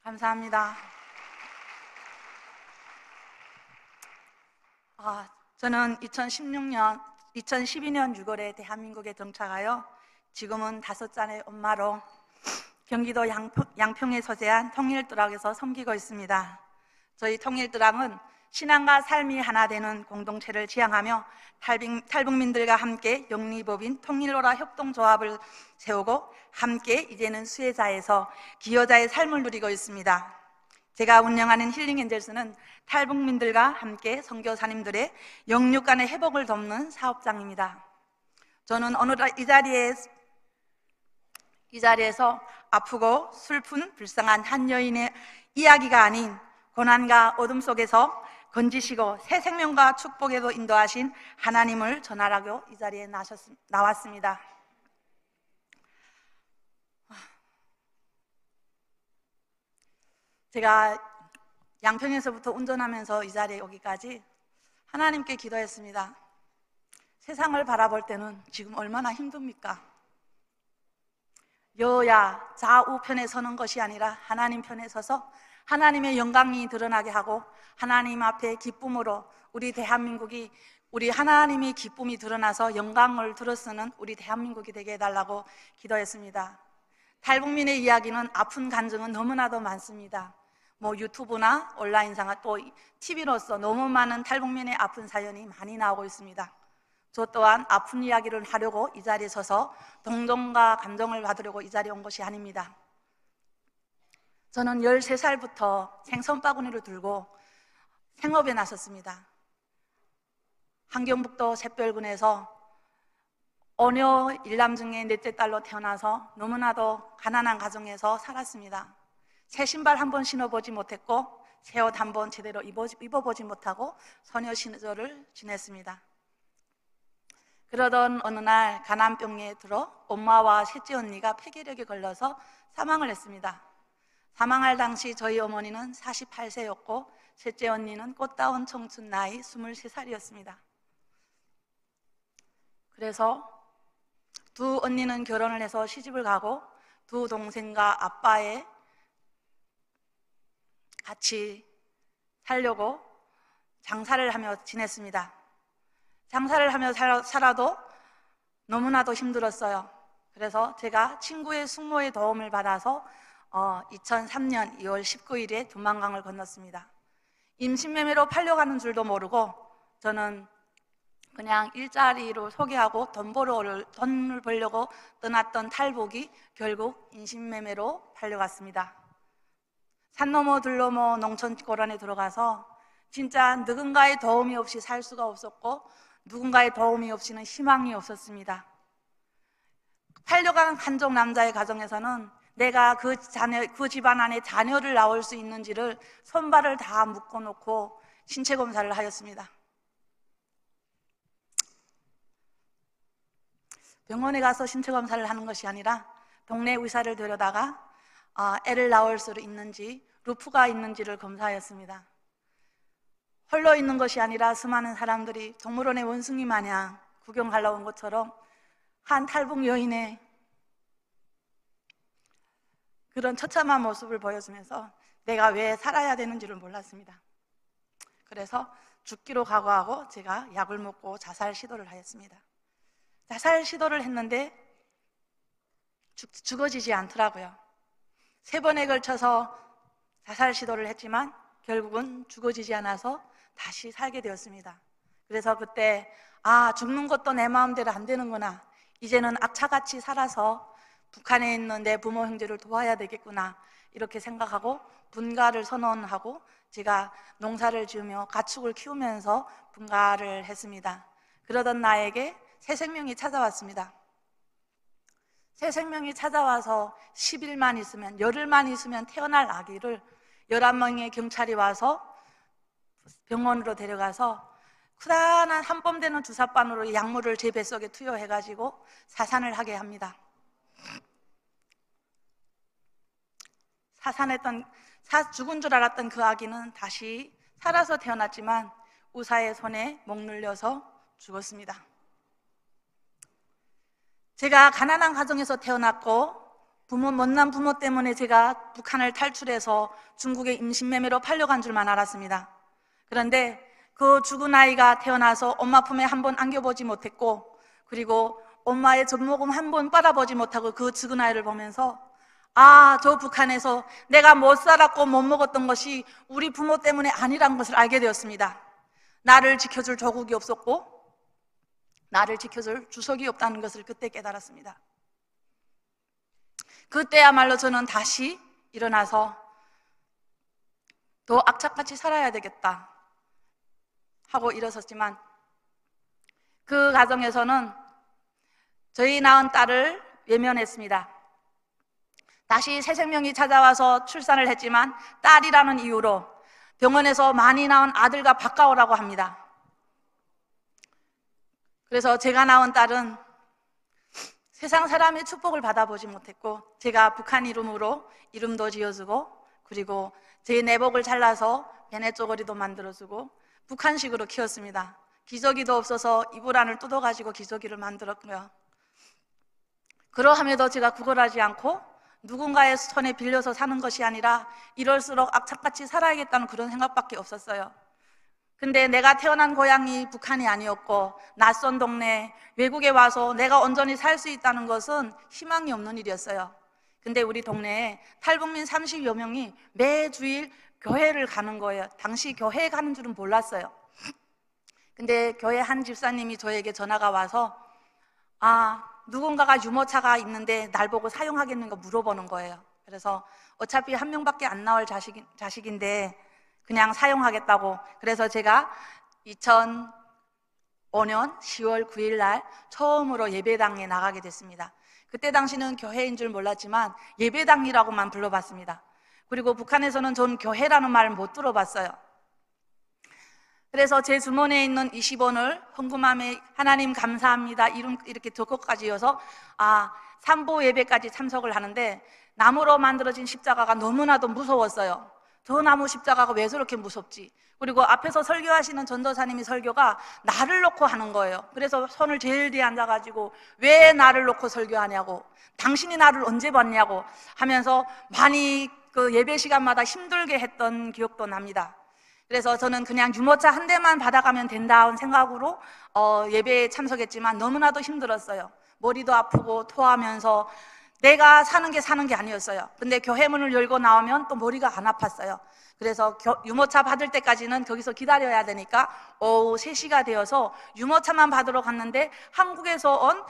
감사합니다. 저는 2012년 6월에 대한민국에 정착하여 지금은 5살 엄마로 경기도 양평에 서재한 통일드락에서 섬기고 있습니다. 저희 통일드락은 신앙과 삶이 하나 되는 공동체를 지향하며 탈북민들과 함께 영리법인 통일로라 협동조합을 세우고 함께 이제는 수혜자에서 기여자의 삶을 누리고 있습니다. 제가 운영하는 힐링엔젤스는 탈북민들과 함께 선교사님들의 영육 간의 회복을 돕는 사업장입니다. 저는 오늘 이 자리에서 아프고 슬픈 불쌍한 한 여인의 이야기가 아닌 고난과 어둠 속에서 건지시고 새 생명과 축복에도 인도하신 하나님을 전하라고 이 자리에 나왔습니다. 제가 양평에서부터 운전하면서 이 자리에 오기까지 하나님께 기도했습니다. 세상을 바라볼 때는 지금 얼마나 힘듭니까? 여야 좌우편에 서는 것이 아니라 하나님 편에 서서 하나님의 영광이 드러나게 하고 하나님 앞에 기쁨으로 우리 대한민국이 우리 하나님의 기쁨이 드러나서 영광을 들어쓰는 우리 대한민국이 되게 해달라고 기도했습니다. 탈북민의 이야기는 아픈 간증은 너무나도 많습니다. 유튜브나 온라인상 또 TV로서 너무 많은 탈북민의 아픈 사연이 많이 나오고 있습니다. 저 또한 아픈 이야기를 하려고 이 자리에 서서 동정과 감동을 받으려고 이 자리에 온 것이 아닙니다. 저는 13살부터 생선 바구니를 들고 생업에 나섰습니다. 한경북도 샛별군에서 어녀 일남 중에 넷째 딸로 태어나서 너무나도 가난한 가정에서 살았습니다. 새 신발 한 번 신어보지 못했고 새 옷 한 번 제대로 입어보지 못하고 소녀 시절을 지냈습니다. 그러던 어느 날 간암병에 들어 엄마와 셋째 언니가 폐결핵에 걸려서 사망을 했습니다. 사망할 당시 저희 어머니는 48세였고 셋째 언니는 꽃다운 청춘 나이 23살이었습니다. 그래서 두 언니는 결혼을 해서 시집을 가고 두 동생과 아빠의 같이 살려고 장사를 하며 지냈습니다. 장사를 하며 살아도 너무나도 힘들었어요. 그래서 제가 친구의 숙모의 도움을 받아서 2003년 2월 19일에 두만강을 건넜습니다. 임신매매로 팔려가는 줄도 모르고 저는 그냥 일자리로 소개하고 돈을 벌려고 떠났던 탈북이 결국 임신매매로 팔려갔습니다. 산 넘어 들 넘어 농촌 고란에 들어가서 진짜 누군가의 도움이 없이 살 수가 없었고 누군가의 도움이 없이는 희망이 없었습니다. 팔려간 한족 남자의 가정에서는 내가 그 집안 안에 자녀를 낳을 수 있는지를 손발을 다 묶어놓고 신체 검사를 하였습니다. 병원에 가서 신체 검사를 하는 것이 아니라 동네 의사를 데려다가 애를 낳을 수 있는지 루프가 있는지를 검사하였습니다. 홀로 있는 것이 아니라 수많은 사람들이 동물원의 원숭이 마냥 구경하러 온 것처럼 한 탈북 여인의 그런 처참한 모습을 보여주면서 내가 왜 살아야 되는지를 몰랐습니다. 그래서 죽기로 각오하고 제가 약을 먹고 자살 시도를 하였습니다. 자살 시도를 했는데 죽어지지 않더라고요. 3번에 걸쳐서 자살 시도를 했지만 결국은 죽어지지 않아서 다시 살게 되었습니다. 그래서 그때 죽는 것도 내 마음대로 안 되는구나. 이제는 악착같이 살아서 북한에 있는 내 부모 형제를 도와야 되겠구나 이렇게 생각하고 분가를 선언하고 제가 농사를 지으며 가축을 키우면서 분가를 했습니다. 그러던 나에게 새 생명이 찾아왔습니다. 새 생명이 찾아와서 10일만 있으면, 열흘만 있으면 태어날 아기를 11명의 경찰이 와서 병원으로 데려가서 크다란 한뼘 되는 주사바늘로 약물을 제 뱃속에 투여해가지고 사산을 하게 합니다. 죽은 줄 알았던 그 아기는 다시 살아서 태어났지만 의사의 손에 목 눌려서 죽었습니다. 제가 가난한 가정에서 태어났고 못난 부모 때문에 제가 북한을 탈출해서 중국의 임신매매로 팔려간 줄만 알았습니다. 그런데 그 죽은 아이가 태어나서 엄마 품에 한 번 안겨보지 못했고, 그리고 엄마의 젖모금 한 번 빨아보지 못하고 그 죽은 아이를 보면서 저 북한에서 내가 못 살았고 못 먹었던 것이 우리 부모 때문에 아니란 것을 알게 되었습니다. 나를 지켜줄 조국이 없었고 나를 지켜줄 주석이 없다는 것을 그때 깨달았습니다. 그때야말로 저는 다시 일어나서 더 악착같이 살아야 되겠다 하고 일어섰지만, 그 과정에서는 저희 낳은 딸을 외면했습니다. 다시 새 생명이 찾아와서 출산을 했지만 딸이라는 이유로 병원에서 많이 낳은 아들과 바꿔오라고 합니다. 그래서 제가 낳은 딸은 세상 사람의 축복을 받아보지 못했고, 제가 북한 이름으로 이름도 지어주고, 그리고 제 내복을 잘라서 베네 쪼가리도 만들어주고 북한식으로 키웠습니다. 기저귀도 없어서 이불 안을 뜯어가지고 기저귀를 만들었고요. 그러함에도 제가 구걸하지 않고 누군가의 손에 빌려서 사는 것이 아니라 이럴수록 악착같이 살아야겠다는 그런 생각밖에 없었어요. 근데 내가 태어난 고향이 북한이 아니었고 낯선 동네, 외국에 와서 내가 온전히 살 수 있다는 것은 희망이 없는 일이었어요. 근데 우리 동네에 탈북민 30여 명이 매주일 교회를 가는 거예요. 당시 교회 가는 줄은 몰랐어요. 근데 교회 한 집사님이 저에게 전화가 와서 누군가가 유모차가 있는데 날 보고 사용하겠는가 물어보는 거예요. 그래서 어차피 한 명밖에 안 나올 자식인데 그냥 사용하겠다고. 그래서 제가 2005년 10월 9일 날 처음으로 예배당에 나가게 됐습니다. 그때 당시는 교회인 줄 몰랐지만 예배당이라고만 불러봤습니다. 그리고 북한에서는 전 교회라는 말을 못 들어봤어요. 그래서 제 주머니에 있는 20원을 헌금함에 하나님 감사합니다 이름 이렇게 적고까지 이어서 3부 예배까지 참석을 하는데, 나무로 만들어진 십자가가 너무나도 무서웠어요. 저 나무 십자가가 왜 저렇게 무섭지? 그리고 앞에서 설교하시는 전도사님이 설교가 나를 놓고 하는 거예요. 그래서 손을 제일 뒤에 앉아가지고 왜 나를 놓고 설교하냐고, 당신이 나를 언제 봤냐고 하면서 많이 그 예배 시간마다 힘들게 했던 기억도 납니다. 그래서 저는 그냥 유모차 한 대만 받아가면 된다는 생각으로 예배에 참석했지만 너무나도 힘들었어요. 머리도 아프고 토하면서 내가 사는 게 아니었어요. 근데 교회 문을 열고 나오면 또 머리가 안 아팠어요. 그래서 유모차 받을 때까지는 거기서 기다려야 되니까 오후 3시가 되어서 유모차만 받으러 갔는데 한국에서 온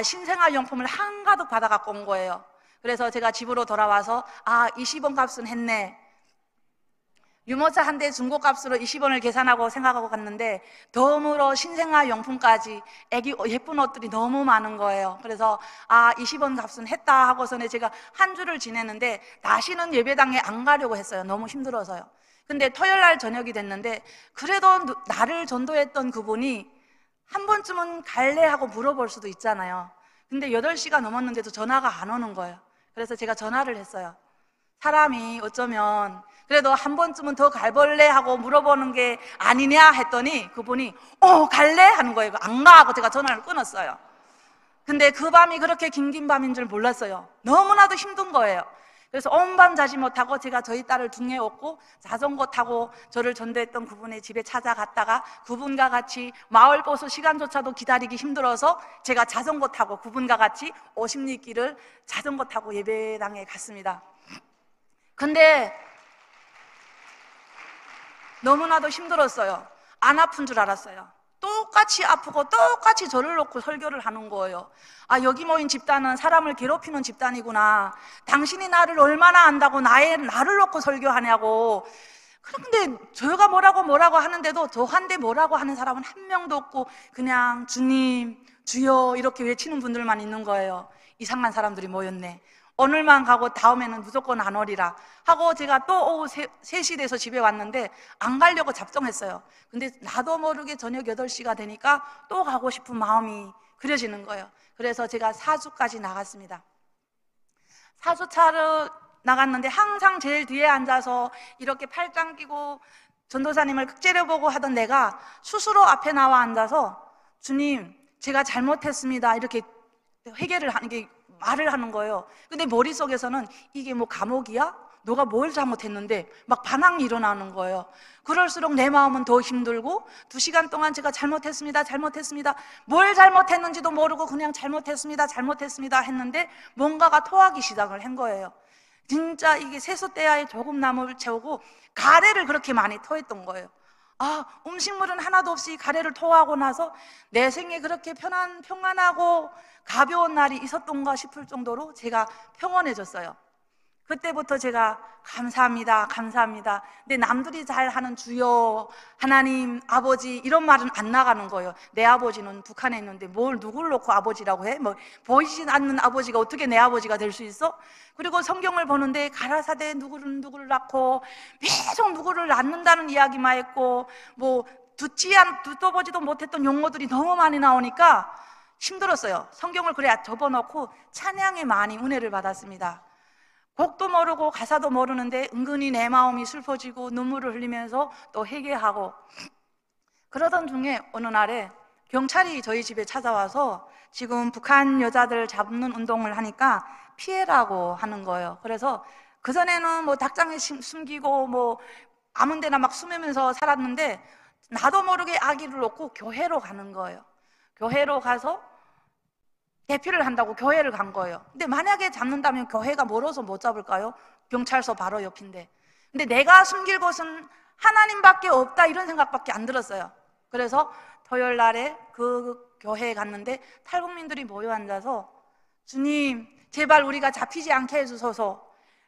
신생아 용품을 한가득 받아 갖고 온 거예요. 그래서 제가 집으로 돌아와서 20원 값은 했네. 유모차 한 대 중고값으로 20원을 계산하고 생각하고 갔는데 덤으로 신생아 용품까지 애기 예쁜 옷들이 너무 많은 거예요. 그래서 20원 값은 했다 하고서는 제가 한 주를 지냈는데 다시는 예배당에 안 가려고 했어요. 너무 힘들어서요. 근데 토요일 날 저녁이 됐는데 그래도 나를 전도했던 그분이 한 번쯤은 갈래 하고 물어볼 수도 있잖아요. 근데 8시가 넘었는데도 전화가 안 오는 거예요. 그래서 제가 전화를 했어요. 사람이 어쩌면 그래도 한 번쯤은 더 갈볼래 하고 물어보는 게 아니냐 했더니 그분이 갈래? 하는 거예요. 안 가! 하고 제가 전화를 끊었어요. 근데 그 밤이 그렇게 긴 밤인 줄 몰랐어요. 너무나도 힘든 거예요. 그래서 온 밤 자지 못하고 제가 저희 딸을 등에 업고 자전거 타고 저를 전도했던 그분의 집에 찾아갔다가 그분과 같이 마을 버스 시간조차도 기다리기 힘들어서 제가 자전거 타고 그분과 같이 50리 길을 자전거 타고 예배당에 갔습니다. 근데 너무나도 힘들었어요. 안 아픈 줄 알았어요. 똑같이 아프고 똑같이 저를 놓고 설교를 하는 거예요. 여기 모인 집단은 사람을 괴롭히는 집단이구나. 당신이 나를 얼마나 안다고 나를 놓고 설교하냐고. 그런데 저가 뭐라고 하는데도 저한테 뭐라고 하는 사람은 한 명도 없고 그냥 주님, 주여 이렇게 외치는 분들만 있는 거예요. 이상한 사람들이 모였네. 오늘만 가고 다음에는 무조건 안 오리라 하고 제가 또 오후 3시 돼서 집에 왔는데 안 가려고 작정했어요. 근데 나도 모르게 저녁 8시가 되니까 또 가고 싶은 마음이 그려지는 거예요. 그래서 제가 사주까지 나갔습니다. 사주차로 나갔는데 항상 제일 뒤에 앉아서 이렇게 팔짱 끼고 전도사님을 째려보고 하던 내가 스스로 앞에 나와 앉아서 주님 제가 잘못했습니다 이렇게 회개를 하는 게 말을 하는 거예요. 근데 머릿속에서는 이게 뭐 감옥이야? 너가 뭘 잘못했는데 막 반항이 일어나는 거예요. 그럴수록 내 마음은 더 힘들고 2시간 동안 제가 잘못했습니다 뭘 잘못했는지도 모르고 그냥 잘못했습니다 했는데 뭔가가 토하기 시작을 한 거예요. 진짜 이게 세숫대야에 조금 나무를 채우고 가래를 그렇게 많이 토했던 거예요. 음식물은 하나도 없이 가래를 토하고 나서 내 생에 그렇게 평안하고 가벼운 날이 있었던가 싶을 정도로 제가 평온해졌어요. 그때부터 제가 감사합니다. 근데 남들이 잘 하는 주여, 하나님, 아버지 이런 말은 안 나가는 거예요. 내 아버지는 북한에 있는데 뭘 누굴 놓고 아버지라고 해? 뭐 보이지 않는 아버지가 어떻게 내 아버지가 될 수 있어? 그리고 성경을 보는데 가라사대 누구를 낳고 계속 누구를 낳는다는 이야기만 했고 뭐 듣도 보지도 못했던 용어들이 너무 많이 나오니까 힘들었어요. 성경을 그래 접어놓고 찬양에 많이 은혜를 받았습니다. 곡도 모르고 가사도 모르는데 은근히 내 마음이 슬퍼지고 눈물을 흘리면서 또 회개하고 그러던 중에 어느 날에 경찰이 저희 집에 찾아와서 지금 북한 여자들 잡는 운동을 하니까 피해라고 하는 거예요. 그래서 그전에는 뭐 닭장에 숨기고 뭐 아무 데나 막 숨으면서 살았는데 나도 모르게 아기를 놓고 교회로 가는 거예요. 교회로 가서 대피를 한다고 교회를 간 거예요. 근데 만약에 잡는다면 교회가 멀어서 못 잡을까요? 경찰서 바로 옆인데. 근데 내가 숨길 곳은 하나님밖에 없다 이런 생각밖에 안 들었어요. 그래서 토요일 날에 그 교회에 갔는데 탈북민들이 모여 앉아서 주님 제발 우리가 잡히지 않게 해주소서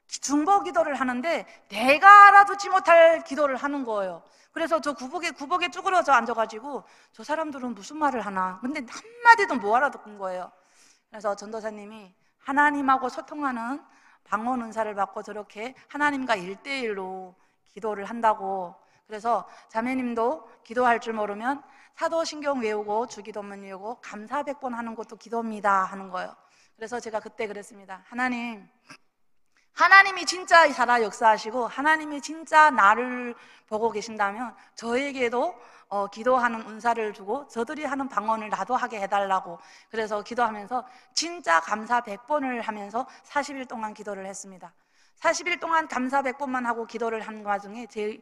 중보 기도를 하는데 내가 알아듣지 못할 기도를 하는 거예요. 그래서 저 구복에 쭈그러져 앉아가지고 저 사람들은 무슨 말을 하나 근데 한마디도 못 알아듣는 거예요. 그래서 전도사님이 하나님하고 소통하는 방언 은사를 받고 저렇게 하나님과 1대1로 기도를 한다고. 그래서 자매님도 기도할 줄 모르면 사도신경 외우고 주기도문 외우고 감사 100번 하는 것도 기도입니다 하는 거예요. 그래서 제가 그때 그랬습니다. 하나님이 진짜 살아 역사하시고 하나님이 진짜 나를 보고 계신다면 저에게도 기도하는 은사를 주고 저들이 하는 방언을 나도 하게 해달라고. 그래서 기도하면서 진짜 감사 100번을 하면서 40일 동안 기도를 했습니다. 40일 동안 감사 100번만 하고 기도를 한 와중에 제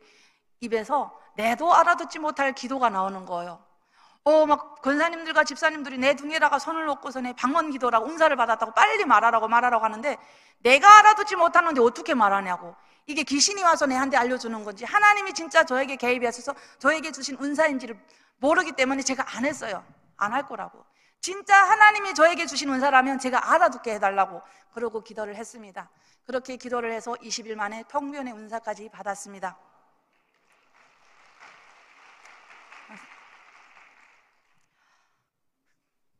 입에서 내도 알아듣지 못할 기도가 나오는 거예요. 막 권사님들과 집사님들이 내 등에다가 손을 놓고서 내 방언 기도라고 은사를 받았다고 빨리 말하라고 하는데 내가 알아듣지 못하는데 어떻게 말하냐고. 이게 귀신이 와서 내한테 알려주는 건지 하나님이 진짜 저에게 개입이 하셔서 저에게 주신 은사인지를 모르기 때문에 제가 안 했어요. 안 할 거라고. 진짜 하나님이 저에게 주신 은사라면 제가 알아듣게 해달라고 그러고 기도를 했습니다. 그렇게 기도를 해서 20일 만에 통변의 은사까지 받았습니다.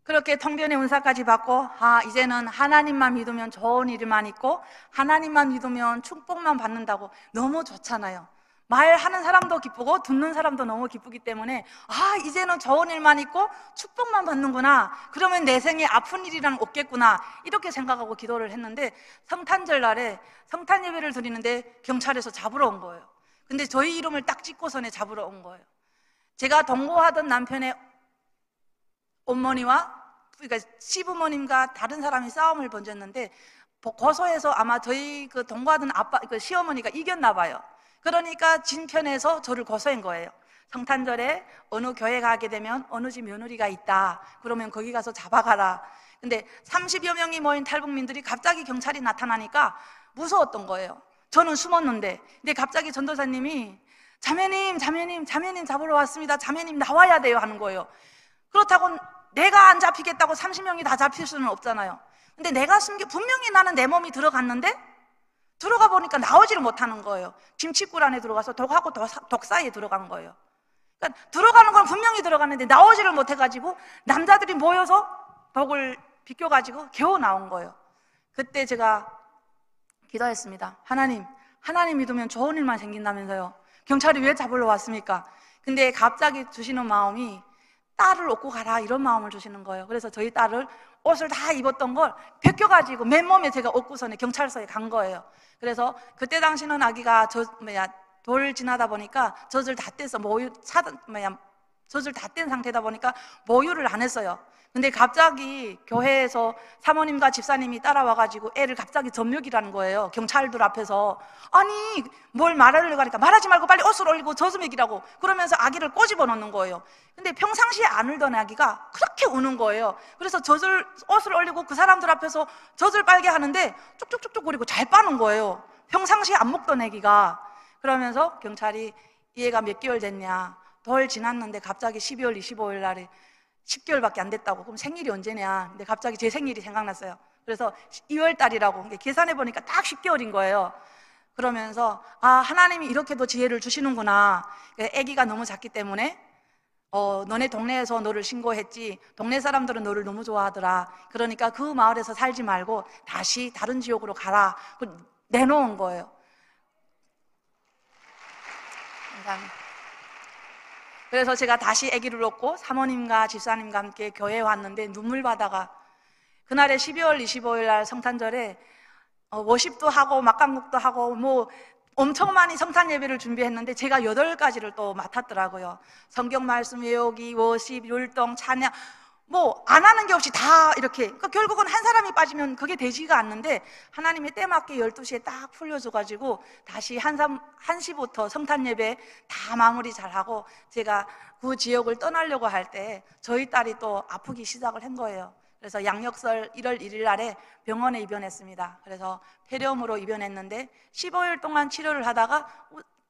그렇게 통변의 은사까지 받고 이제는 하나님만 믿으면 좋은 일만 있고 하나님만 믿으면 축복만 받는다고. 너무 좋잖아요. 말하는 사람도 기쁘고 듣는 사람도 너무 기쁘기 때문에 이제는 좋은 일만 있고 축복만 받는구나. 그러면 내 생에 아픈 일이란 없겠구나 이렇게 생각하고 기도를 했는데 성탄절 날에 성탄 예배를 드리는데 경찰에서 잡으러 온 거예요. 근데 저희 이름을 딱 찍고서는 잡으러 온 거예요. 제가 동거하던 남편의 어머니와 그러니까 시부모님과 다른 사람이 싸움을 벌였는데 고소해서 아마 저희 그 동거하던 시어머니가 이겼나 봐요. 그러니까 진편에서 저를 고소한 거예요. 성탄절에 어느 교회 가게 되면 어느 집 며느리가 있다 그러면 거기 가서 잡아가라. 근데 30여 명이 모인 탈북민들이 갑자기 경찰이 나타나니까 무서웠던 거예요. 저는 숨었는데. 근데 갑자기 전도사님이 자매님 잡으러 왔습니다. 자매님 나와야 돼요 하는 거예요. 그렇다고 내가 안 잡히겠다고 30명이 다 잡힐 수는 없잖아요. 근데 내가 분명히 나는 내 몸이 들어갔는데 들어가 보니까 나오지를 못하는 거예요. 김치굴 안에 들어가서 독하고 독 사이에 들어간 거예요. 그러니까 들어가는 건 분명히 들어갔는데 나오지를 못해가지고 남자들이 모여서 독을 비껴가지고 겨우 나온 거예요. 그때 제가 기도했습니다. 하나님 믿으면 좋은 일만 생긴다면서요. 경찰이 왜 잡으러 왔습니까? 근데 갑자기 주시는 마음이 딸을 얻고 가라 이런 마음을 주시는 거예요. 그래서 저희 딸을 옷을 다 입었던 걸 벗겨가지고 맨몸에 제가 얻고서는 경찰서에 간 거예요. 그래서 그때 당시는 아기가 돌 지나다 보니까 젖을 다 떼서 젖을 다 뗀 상태다 보니까 모유를 안 했어요. 근데 갑자기 교회에서 사모님과 집사님이 따라와가지고 애를 갑자기 젖먹이라는 거예요. 경찰들 앞에서. 아니 뭘 말하려고 하니까 말하지 말고 빨리 옷을 올리고 젖을 먹이라고 그러면서 아기를 꼬집어 놓는 거예요. 근데 평상시에 안 울던 아기가 그렇게 우는 거예요. 그래서 옷을 올리고 그 사람들 앞에서 젖을 빨게 하는데 쪽쪽쪽쪽 거리고 잘 빠는 거예요. 평상시에 안 먹던 아기가. 그러면서 경찰이 이 애가 몇 개월 됐냐, 덜 지났는데 갑자기 12월 25일 날에 10개월밖에 안 됐다고. 그럼 생일이 언제냐? 근데 갑자기 제 생일이 생각났어요. 그래서 2월 달이라고 계산해 보니까 딱 10개월인 거예요. 그러면서 아, 하나님이 이렇게도 지혜를 주시는구나. 아기가 너무 작기 때문에 너네 동네에서 너를 신고했지, 동네 사람들은 너를 너무 좋아하더라. 그러니까 그 마을에서 살지 말고 다시 다른 지역으로 가라. 내놓은 거예요. 감사합니다. 그래서 제가 다시 아기를 놓고 사모님과 집사님과 함께 교회에 왔는데 눈물바다가, 그날에 12월 25일 날 성탄절에 워십도 하고 막강국도 하고 뭐 엄청 많이 성탄 예배를 준비했는데 제가 8가지를 또 맡았더라고요. 성경 말씀 외우기, 워십, 율동, 찬양, 뭐 안 하는 게 없이 다 이렇게. 그러니까 결국은 한 사람이 빠지면 그게 되지가 않는데 하나님이 때맞게 12시에 딱 풀려줘가지고 다시 1시부터 성탄 예배 다 마무리 잘하고 제가 그 지역을 떠나려고 할 때 저희 딸이 또 아프기 시작을 한 거예요. 그래서 양력설 1월 1일 날에 병원에 입원했습니다. 그래서 폐렴으로 입원했는데 15일 동안 치료를 하다가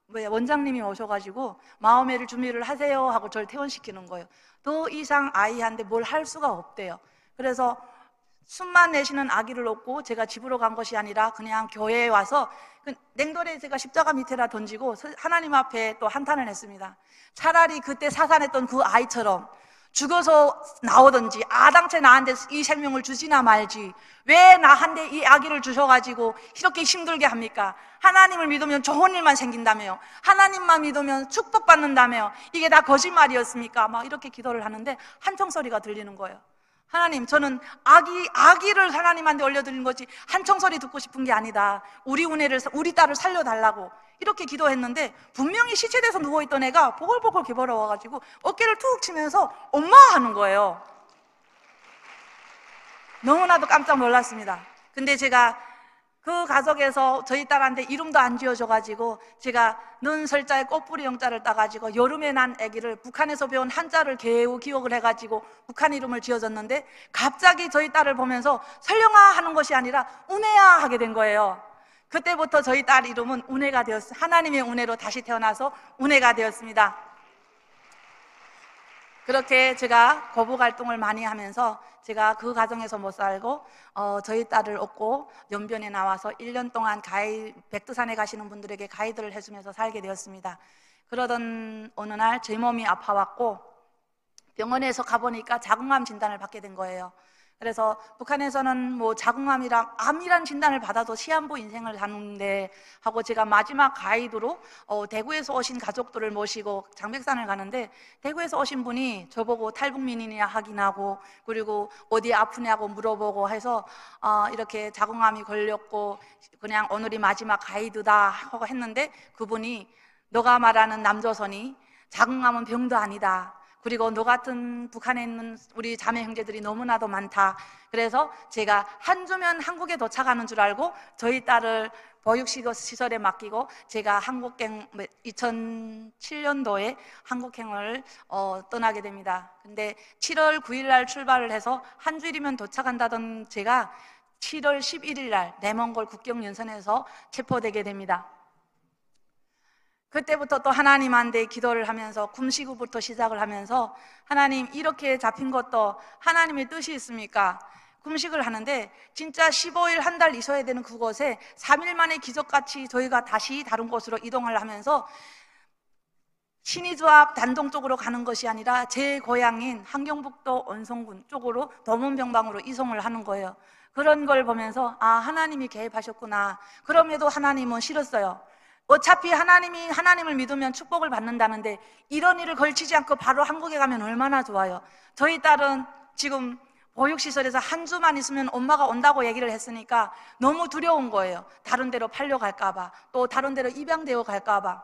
원장님이 오셔가지고 마음의 준비를 하세요 하고 저를 퇴원시키는 거예요. 더 이상 아이한테 뭘 할 수가 없대요. 그래서 숨만 내쉬는 아기를 놓고 제가 집으로 간 것이 아니라 그냥 교회에 와서 냉돌에 제가 십자가 밑에다 던지고 하나님 앞에 또 한탄을 했습니다. 차라리 그때 사산했던 그 아이처럼 죽어서 나오든지 아당체 나한테 이 생명을 주지나 말지 왜 나한테 이 아기를 주셔가지고 이렇게 힘들게 합니까? 하나님을 믿으면 좋은 일만 생긴다며요. 하나님만 믿으면 축복받는다며요. 이게 다 거짓말이었습니까? 막 이렇게 기도를 하는데 한청소리가 들리는 거예요. 하나님, 저는 아기를 하나님한테 올려드린 거지 한청소리 듣고 싶은 게 아니다. 우리 딸을 살려달라고 이렇게 기도했는데 분명히 시체돼서 누워있던 애가 보글보글 기어러워가지고 어깨를 툭 치면서 엄마 하는 거예요. 너무나도 깜짝 놀랐습니다. 근데 제가 그 가족에서 저희 딸한테 이름도 안 지어줘가지고 제가 눈설자에 꽃뿌리 영자를 따가지고 여름에 난 아기를 북한에서 배운 한자를 겨우 기억을 해가지고 북한 이름을 지어줬는데 갑자기 저희 딸을 보면서 설령아 하는 것이 아니라 운혜야 하게 된 거예요. 그때부터 저희 딸 이름은 운혜가 되었어요. 하나님의 운혜로 다시 태어나서 운혜가 되었습니다. 그렇게 제가 거북 활동을 많이 하면서 제가 그 가정에서 못 살고 저희 딸을 얻고 연변에 나와서 1년 동안 백두산에 가시는 분들에게 가이드를 해주면서 살게 되었습니다. 그러던 어느 날 제 몸이 아파왔고 병원에서 가보니까 자궁암 진단을 받게 된 거예요. 그래서 북한에서는 뭐 자궁암이랑 암이란 진단을 받아도 시한부 인생을 사는데 하고 제가 마지막 가이드로 대구에서 오신 가족들을 모시고 장백산을 가는데 대구에서 오신 분이 저보고 탈북민이냐 확인하고 그리고 어디 아프냐고 물어보고 해서 이렇게 자궁암이 걸렸고 그냥 오늘이 마지막 가이드다 하고 했는데 그분이 너가 말하는 남조선이 자궁암은 병도 아니다. 그리고 너 같은 북한에 있는 우리 자매 형제들이 너무나도 많다. 그래서 제가 한 주면 한국에 도착하는 줄 알고 저희 딸을 보육시설에 맡기고 제가 2007년도에 한국행을 떠나게 됩니다. 근데 7월 9일 날 출발을 해서 한 주일이면 도착한다던 제가 7월 11일 날 내몽골 국경연선에서 체포되게 됩니다. 그때부터 또 하나님한테 기도를 하면서 금식후부터 시작을 하면서 하나님 이렇게 잡힌 것도 하나님의 뜻이 있습니까? 금식을 하는데 진짜 15일 한 달 있어야 되는 그곳에 3일 만에 기적같이 저희가 다시 다른 곳으로 이동을 하면서 신의주합 단동 쪽으로 가는 것이 아니라 제 고향인 함경북도 언성군 쪽으로 도문병방으로 이송을 하는 거예요. 그런 걸 보면서 하나님이 개입하셨구나. 그럼에도 하나님은 싫었어요. 어차피 하나님을 믿으면 축복을 받는다는데 이런 일을 걸치지 않고 바로 한국에 가면 얼마나 좋아요. 저희 딸은 지금 보육시설에서 한 주만 있으면 엄마가 온다고 얘기를 했으니까 너무 두려운 거예요. 다른 데로 팔려갈까 봐, 또 다른 데로 입양되어 갈까 봐.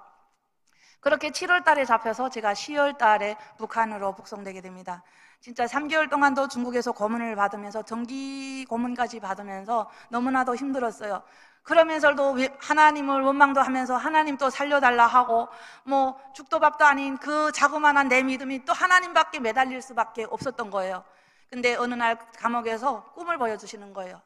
그렇게 7월 달에 잡혀서 제가 10월 달에 북한으로 북송되게 됩니다. 진짜 3개월 동안도 중국에서 고문을 받으면서 정기 고문까지 받으면서 너무나도 힘들었어요. 그러면서도 하나님을 원망도 하면서 하나님 또 살려달라 하고 뭐 죽도 밥도 아닌 그 자그마한 내 믿음이 또 하나님밖에 매달릴 수밖에 없었던 거예요. 근데 어느 날 감옥에서 꿈을 보여주시는 거예요.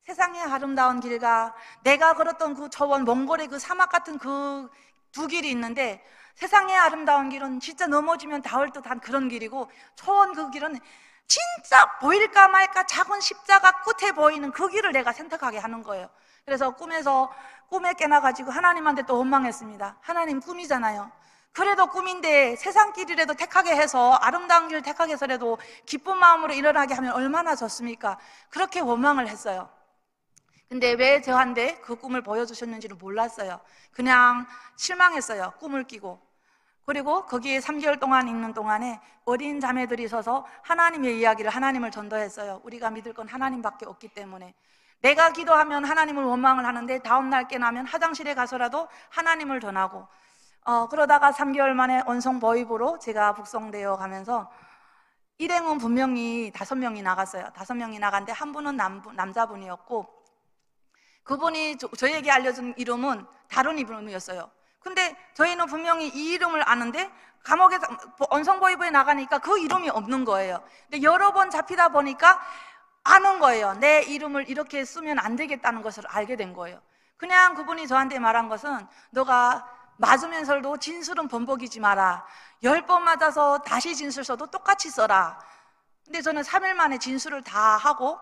세상의 아름다운 길과 내가 걸었던 그 초원 몽골의 그 사막 같은 그 두 길이 있는데, 세상의 아름다운 길은 진짜 넘어지면 닿을 듯한 그런 길이고, 초원 그 길은 진짜 보일까 말까 작은 십자가 끝에 보이는 그 길을 내가 선택하게 하는 거예요. 그래서 꿈에 깨나가지고 하나님한테 또 원망했습니다. 하나님, 꿈이잖아요. 그래도 꿈인데 세상 길이라도 택하게 해서 아름다운 길을 택하게 해서라도 기쁜 마음으로 일어나게 하면 얼마나 좋습니까? 그렇게 원망을 했어요. 근데 왜 저한테 그 꿈을 보여주셨는지는 몰랐어요. 그냥 실망했어요. 꿈을 끼고. 그리고 거기에 3개월 동안 있는 동안에 어린 자매들이 서서 하나님의 이야기를, 하나님을 전도했어요. 우리가 믿을 건 하나님밖에 없기 때문에. 내가 기도하면 하나님을 원망을 하는데 다음날 깨나면 화장실에 가서라도 하나님을 전하고, 그러다가 3개월 만에 원성보입으로 제가 북송되어 가면서 일행은 분명히 5명이 나갔어요. 5명이 나갔는데 한 분은 남자분이었고, 그분이 저에게 알려준 이름은 다른 이름이었어요. 근데 저희는 분명히 이 이름을 아는데 감옥에서 원성보이부에 나가니까 그 이름이 없는 거예요. 근데 여러 번 잡히다 보니까 아는 거예요. 내 이름을 이렇게 쓰면 안 되겠다는 것을 알게 된 거예요. 그냥 그분이 저한테 말한 것은, 너가 맞으면서도 진술은 번복이지 마라. 10번 맞아서 다시 진술 써도 똑같이 써라. 근데 저는 3일 만에 진술을 다 하고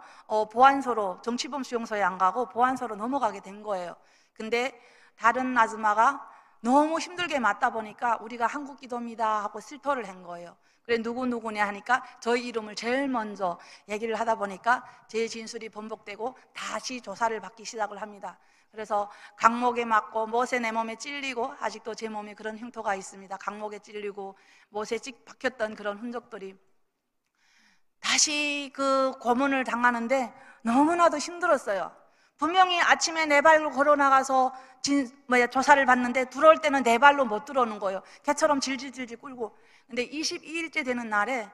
보안소로, 정치범 수용소에 안 가고 보안소로 넘어가게 된 거예요. 근데 다른 아줌마가 너무 힘들게 맞다 보니까 우리가 한국 기도입니다 하고 실토를 한 거예요. 그래, 누구누구냐 하니까 저희 이름을 제일 먼저 얘기를 하다 보니까 제 진술이 번복되고 다시 조사를 받기 시작을 합니다. 그래서 강목에 맞고 못에 내 몸에 찔리고, 아직도 제 몸에 그런 흉터가 있습니다. 강목에 찔리고 못에 찍 박혔던 그런 흔적들이. 다시 그 고문을 당하는데 너무나도 힘들었어요. 분명히 아침에 네 발로 걸어 나가서 조사를 받는데 들어올 때는 네 발로 못 들어오는 거예요. 개처럼 질질질질 끌고. 근데 22일째 되는 날에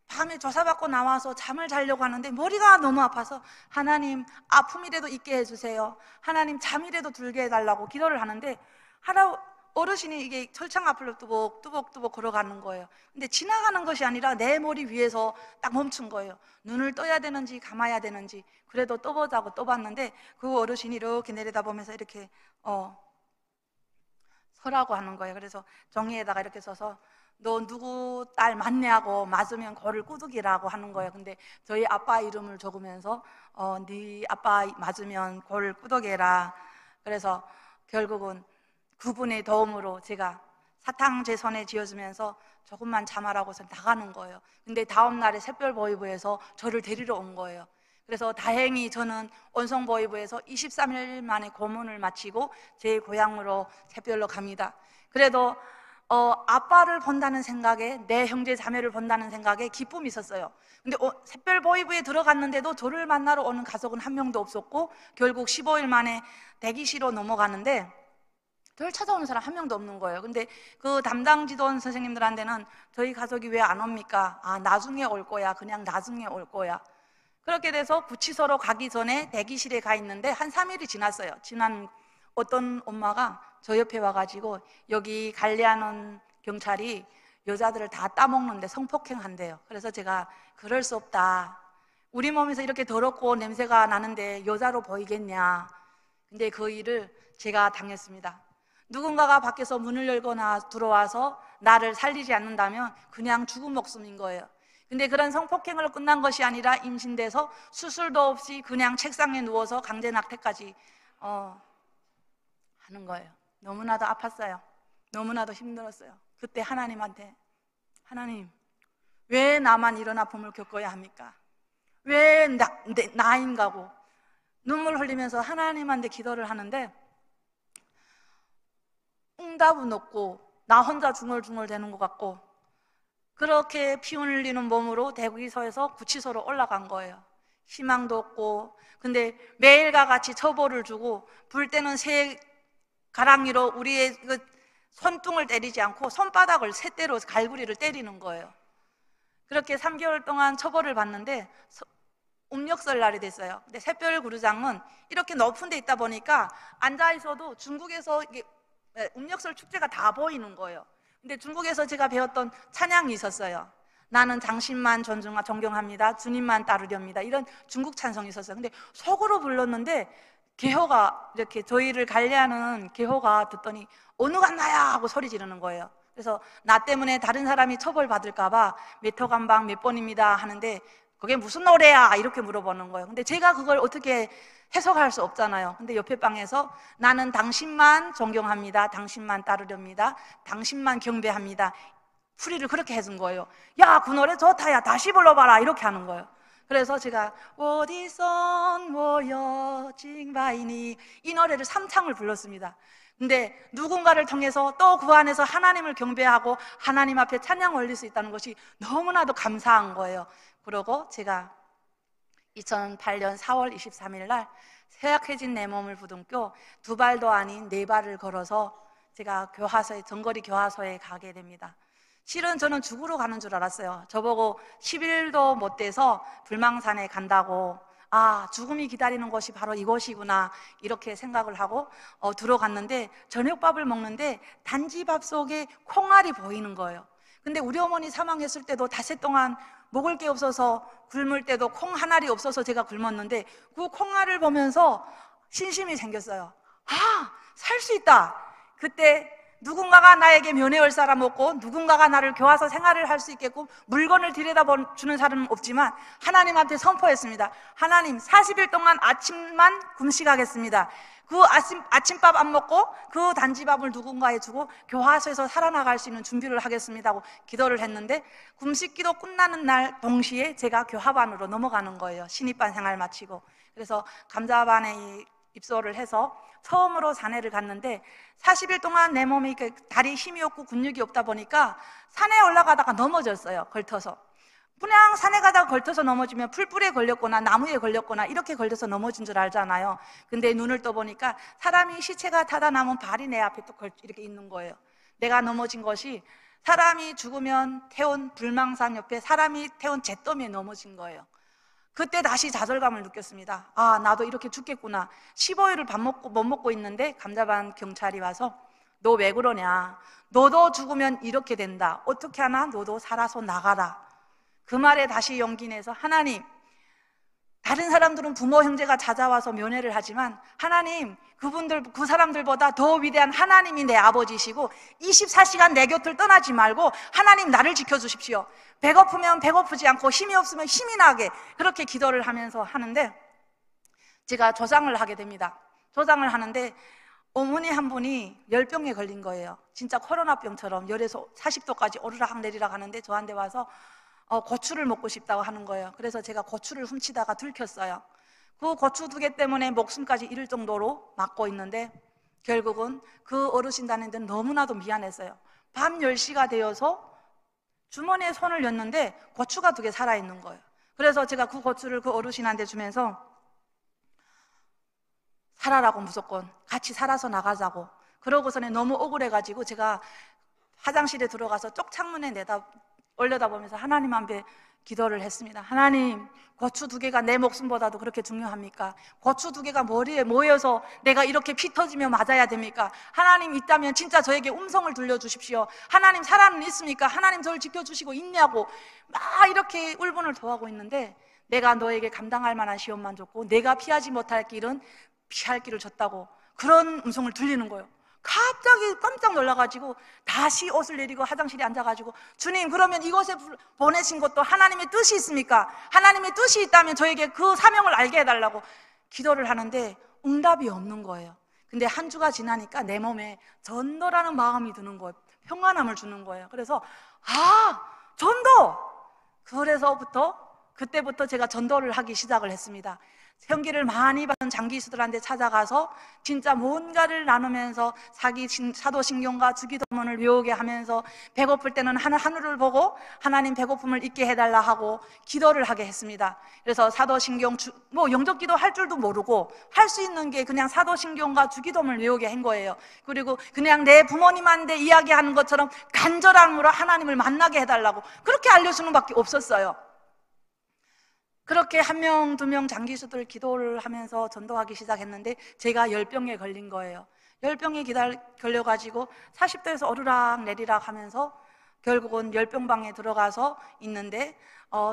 밤에 조사받고 나와서 잠을 자려고 하는데 머리가 너무 아파서, 하나님, 아픔이라도 있게 해주세요. 하나님, 잠이라도 들게 해달라고 기도를 하는데 어르신이 이게 철창 앞으로 뚜벅뚜벅 걸어가는 거예요. 근데 지나가는 것이 아니라 내 머리 위에서 딱 멈춘 거예요. 눈을 떠야 되는지 감아야 되는지. 그래도 떠보자고 떠봤는데 그 어르신이 이렇게 내려다보면서 이렇게 서라고 하는 거예요. 그래서 종이에다가 이렇게 써서, 너 누구 딸 맞냐고, 맞으면 골을 꾸둑이라고 하는 거예요. 근데 저희 아빠 이름을 적으면서 네 아빠 맞으면 골을 꾸덕해라. 그래서 결국은 그분의 도움으로 제가 사탕 제 손에 쥐어주면서 조금만 참아라고서 나가는 거예요. 근데 다음 날에 샛별보이부에서 저를 데리러 온 거예요. 그래서 다행히 저는 원성보이부에서 23일 만에 고문을 마치고 제 고향으로 샛별로 갑니다. 그래도 아빠를 본다는 생각에, 내 형제 자매를 본다는 생각에 기쁨이 있었어요. 근데 샛별보이부에 들어갔는데도 저를 만나러 오는 가족은 한 명도 없었고, 결국 15일 만에 대기시로 넘어가는데 저를 찾아오는 사람 한 명도 없는 거예요. 근데 그 담당 지도원 선생님들한테는 저희 가족이 왜 안 옵니까? 나중에 올 거야. 그냥 나중에 올 거야. 그렇게 돼서 구치소로 가기 전에 대기실에 가 있는데 한 3일이 지났어요. 지난 어떤 엄마가 저 옆에 와가지고, 여기 관리하는 경찰이 여자들을 다 따먹는데 성폭행한대요. 그래서 제가, 그럴 수 없다. 우리 몸에서 이렇게 더럽고 냄새가 나는데 여자로 보이겠냐. 근데 그 일을 제가 당했습니다. 누군가가 밖에서 문을 열거나 들어와서 나를 살리지 않는다면 그냥 죽은 목숨인 거예요. 근데 그런 성폭행으로 끝난 것이 아니라 임신돼서 수술도 없이 그냥 책상에 누워서 강제 낙태까지 하는 거예요. 너무나도 아팠어요. 너무나도 힘들었어요. 그때 하나님한테, 하나님, 왜 나만 이런 아픔을 겪어야 합니까? 왜 나인가고 눈물 흘리면서 하나님한테 기도를 하는데 응답은 없고, 나 혼자 중얼중얼 대는 것 같고, 그렇게 피 흘리는 몸으로 대구기소에서 구치소로 올라간 거예요. 희망도 없고. 근데 매일과 같이 처벌을 주고, 불 때는 새 가랑이로 우리의 손등을 때리지 않고 손바닥을 쇳대로 갈구리를 때리는 거예요. 그렇게 3개월 동안 처벌을 받는데 음력설 날이 됐어요. 근데 샛별구르장은 이렇게 높은 데 있다 보니까 앉아 있어도 중국에서 이게 음력설 축제가 다 보이는 거예요. 근데 중국에서 제가 배웠던 찬양이 있었어요. 나는 당신만 존경합니다. 주님만 따르렵니다. 이런 중국 찬송이 있었어요. 근데 속으로 불렀는데 개호가 이렇게 저희를 관리하는 개호가 듣더니 어느 갔나야 하고 소리 지르는 거예요. 그래서 나 때문에 다른 사람이 처벌받을까봐 몇 호 감방 몇 번입니다 하는데 그게 무슨 노래야? 이렇게 물어보는 거예요. 근데 제가 그걸 어떻게 해석할 수 없잖아요. 근데 옆에 방에서 나는 당신만 존경합니다. 당신만 따르렵니다. 당신만 경배합니다. 풀이를 그렇게 해준 거예요. 야, 그 노래 좋다. 야, 다시 불러봐라. 이렇게 하는 거예요. 그래서 제가 어디선 모여징바이니 이 노래를 3창을 불렀습니다. 근데 누군가를 통해서 또 그 안에서 하나님을 경배하고 하나님 앞에 찬양 올릴 수 있다는 것이 너무나도 감사한 거예요. 그러고 제가 2008년 4월 23일 날 쇠약해진 내 몸을 부둥켜 2발도 아닌 4발을 걸어서 제가 정거리 교화소에 가게 됩니다. 실은 저는 죽으러 가는 줄 알았어요. 저보고 10일도 못 돼서 불망산에 간다고, 아, 죽음이 기다리는 곳이 바로 이곳이구나 이렇게 생각을 하고 들어갔는데 저녁밥을 먹는데 단지밥 속에 콩알이 보이는 거예요. 근데 우리 어머니 사망했을 때도 닷새 동안 먹을 게 없어서 굶을 때도 콩 한 알이 없어서 제가 굶었는데 그 콩알을 보면서 신심이 생겼어요. 아, 살 수 있다. 그때 누군가가 나에게 면회올 사람 없고 누군가가 나를 교화소 생활을 할 수 있게끔 물건을 들여다주는 사람은 없지만 하나님한테 선포했습니다. 하나님, 40일 동안 아침만 금식하겠습니다. 그 아침밥 안 먹고 그 단지밥을 누군가에 주고 교화소에서 살아나갈 수 있는 준비를 하겠습니다 하고 기도를 했는데 금식기도 끝나는 날 동시에 제가 교화반으로 넘어가는 거예요. 신입반 생활 마치고. 그래서 감자반에 입소를 해서 처음으로 산에를 갔는데 40일 동안 내 몸이 다리 힘이 없고 근육이 없다 보니까 산에 올라가다가 넘어졌어요. 걸터서. 그냥 산에 가다가 걸터서 넘어지면 풀뿌리에 걸렸거나 나무에 걸렸거나 이렇게 걸려서 넘어진 줄 알잖아요. 근데 눈을 떠보니까 사람이 시체가 타다 남은 발이 내 앞에 또 이렇게 있는 거예요. 내가 넘어진 것이 사람이 죽으면 태운 불망산 옆에 사람이 태운 잿더미에 넘어진 거예요. 그때 다시 좌절감을 느꼈습니다. 아, 나도 이렇게 죽겠구나. 15일을 못 먹고 있는데 감자반 경찰이 와서 너 왜 그러냐? 너도 죽으면 이렇게 된다. 어떻게 하나? 너도 살아서 나가라. 그 말에 다시 용기 내서 하나님, 다른 사람들은 부모 형제가 찾아와서 면회를 하지만 하나님, 그 사람들보다 더 위대한 하나님이 내 아버지시고 24시간 내 곁을 떠나지 말고 하나님 나를 지켜주십시오. 배고프면 배고프지 않고 힘이 없으면 힘이 나게 그렇게 기도를 하면서 하는데 제가 조장을 하게 됩니다. 조장을 하는데 어머니 한 분이 열병에 걸린 거예요. 진짜 코로나병처럼 열에서 40도까지 오르락 내리락 하는데 저한테 와서 고추를 먹고 싶다고 하는 거예요. 그래서 제가 고추를 훔치다가 들켰어요. 그 고추 2개 때문에 목숨까지 잃을 정도로 맞고 있는데 결국은 그 어르신단한테 너무나도 미안했어요. 밤 10시가 되어서 주머니에 손을 였는데 고추가 2개 살아있는 거예요. 그래서 제가 그 고추를 그 어르신한테 주면서 살아라고 무조건 같이 살아서 나가자고. 그러고서는 너무 억울해가지고 제가 화장실에 들어가서 쪽 창문에 올려다보면서 하나님 앞에 기도를 했습니다. 하나님, 고추 2개가 내 목숨보다도 그렇게 중요합니까? 고추 2개가 머리에 모여서 내가 이렇게 피 터지며 맞아야 됩니까? 하나님 있다면 진짜 저에게 음성을 들려주십시오. 하나님 살아는 있습니까? 하나님 저를 지켜주시고 있냐고 막 이렇게 울분을 토하고 있는데 내가 너에게 감당할 만한 시험만 줬고 내가 피하지 못할 길은 피할 길을 줬다고 그런 음성을 들리는 거예요. 갑자기 깜짝 놀라가지고 다시 옷을 내리고 화장실에 앉아가지고 주님, 그러면 이곳에 보내신 것도 하나님의 뜻이 있습니까? 하나님의 뜻이 있다면 저에게 그 사명을 알게 해달라고 기도를 하는데 응답이 없는 거예요. 근데 한 주가 지나니까 내 몸에 전도라는 마음이 드는 거예요. 평안함을 주는 거예요. 그래서 전도! 그때부터 제가 전도를 하기 시작을 했습니다. 형기를 많이 받은 장기수들한테 찾아가서 진짜 뭔가를 나누면서 사도신경과 주기도문을 외우게 하면서 배고플 때는 하늘을 보고 하나님 배고픔을 잊게 해달라 하고 기도를 하게 했습니다. 그래서 사도신경, 영접기도 할 줄도 모르고 할 수 있는 게 그냥 사도신경과 주기도문을 외우게 한 거예요. 그리고 그냥 내 부모님한테 이야기하는 것처럼 간절함으로 하나님을 만나게 해달라고 그렇게 알려주는 밖에 없었어요. 그렇게 1명, 2명 장기수들 기도를 하면서 전도하기 시작했는데 제가 열병에 걸린 거예요. 열병에 걸려가지고 40도에서 오르락 내리락 하면서 결국은 열병방에 들어가서 있는데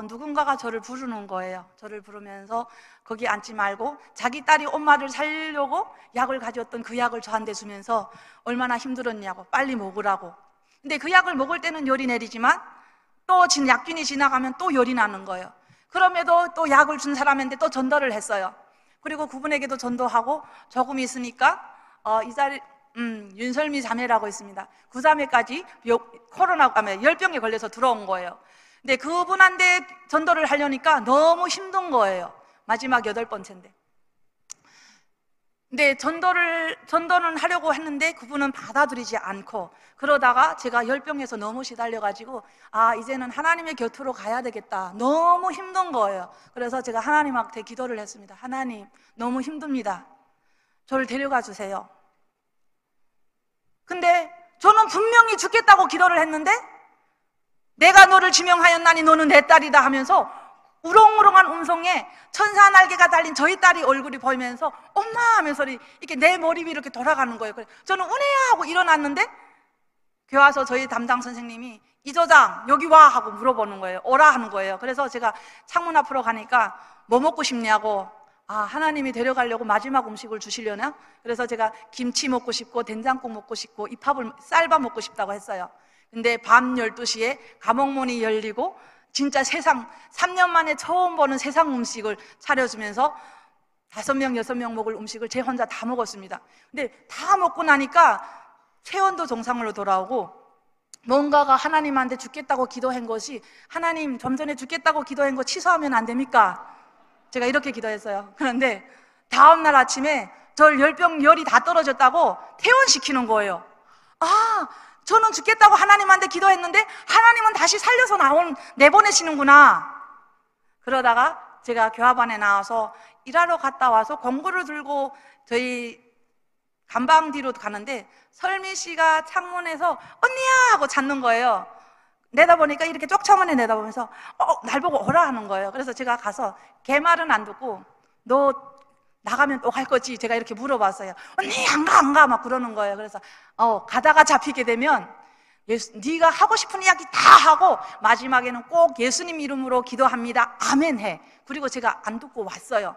누군가가 저를 부르는 거예요. 저를 부르면서 거기 앉지 말고 자기 딸이 엄마를 살리려고 약을 가져왔던 그 약을 저한테 주면서 얼마나 힘들었냐고 빨리 먹으라고. 근데 그 약을 먹을 때는 열이 내리지만 또 약균이 지나가면 또 열이 나는 거예요. 그럼에도 또 약을 준 사람한테 또 전도를 했어요. 그리고 그분에게도 전도하고 조금 있으니까 이 자리 윤설미 자매라고 있습니다. 그 자매까지 열병에 걸려서 들어온 거예요. 근데 그분한테 전도를 하려니까 너무 힘든 거예요. 마지막 8번째인데. 근데 전도는 하려고 했는데 그분은 받아들이지 않고 그러다가 제가 열병에서 너무 시달려가지고 이제는 하나님의 곁으로 가야 되겠다. 너무 힘든 거예요. 그래서 제가 하나님한테 기도를 했습니다. 하나님, 너무 힘듭니다. 저를 데려가 주세요. 근데 저는 분명히 죽겠다고 기도를 했는데 내가 너를 지명하였나니 너는 내 딸이다 하면서 우렁우렁한 음성에 천사 날개가 달린 저희 딸이 얼굴이 보이면서 엄마 하면서 이렇게 내 머리 위로 이렇게 돌아가는 거예요. 그래서 저는 은혜야 하고 일어났는데 교회 와서 저희 담당 선생님이 이조장 여기 와 하고 물어보는 거예요. 오라 하는 거예요. 그래서 제가 창문 앞으로 가니까 뭐 먹고 싶냐고 하나님이 데려가려고 마지막 음식을 주시려나? 그래서 제가 김치 먹고 싶고 된장국 먹고 싶고 쌀밥 먹고 싶다고 했어요. 근데 밤 12시에 감옥문이 열리고 진짜 3년 만에 처음 보는 세상 음식을 차려주면서 5명, 6명 먹을 음식을 제 혼자 다 먹었습니다. 근데 다 먹고 나니까 체온도 정상으로 돌아오고 뭔가가 하나님한테 죽겠다고 기도한 것이 하나님 좀 전에 죽겠다고 기도한 거 취소하면 안 됩니까? 제가 이렇게 기도했어요. 그런데 다음날 아침에 열이 다 떨어졌다고 퇴원시키는 거예요. 저는 죽겠다고 하나님한테 기도했는데 하나님은 다시 살려서 내보내시는구나. 그러다가 제가 교합반에 나와서 일하러 갔다 와서 공구를 들고 저희 간방 뒤로 가는데 설미 씨가 창문에서 언니야 하고 찾는 거예요. 내다보니까 이렇게 쪽차문에 내다보면서 날 보고 오라 하는 거예요. 그래서 제가 가서 걔 말은 안 듣고 너 나가면 또 갈 거지? 제가 이렇게 물어봤어요. 언니 안 가 막 그러는 거예요. 그래서 가다가 잡히게 되면 네가 하고 싶은 이야기 다 하고 마지막에는 꼭 예수님 이름으로 기도합니다. 아멘 해. 그리고 제가 안 듣고 왔어요.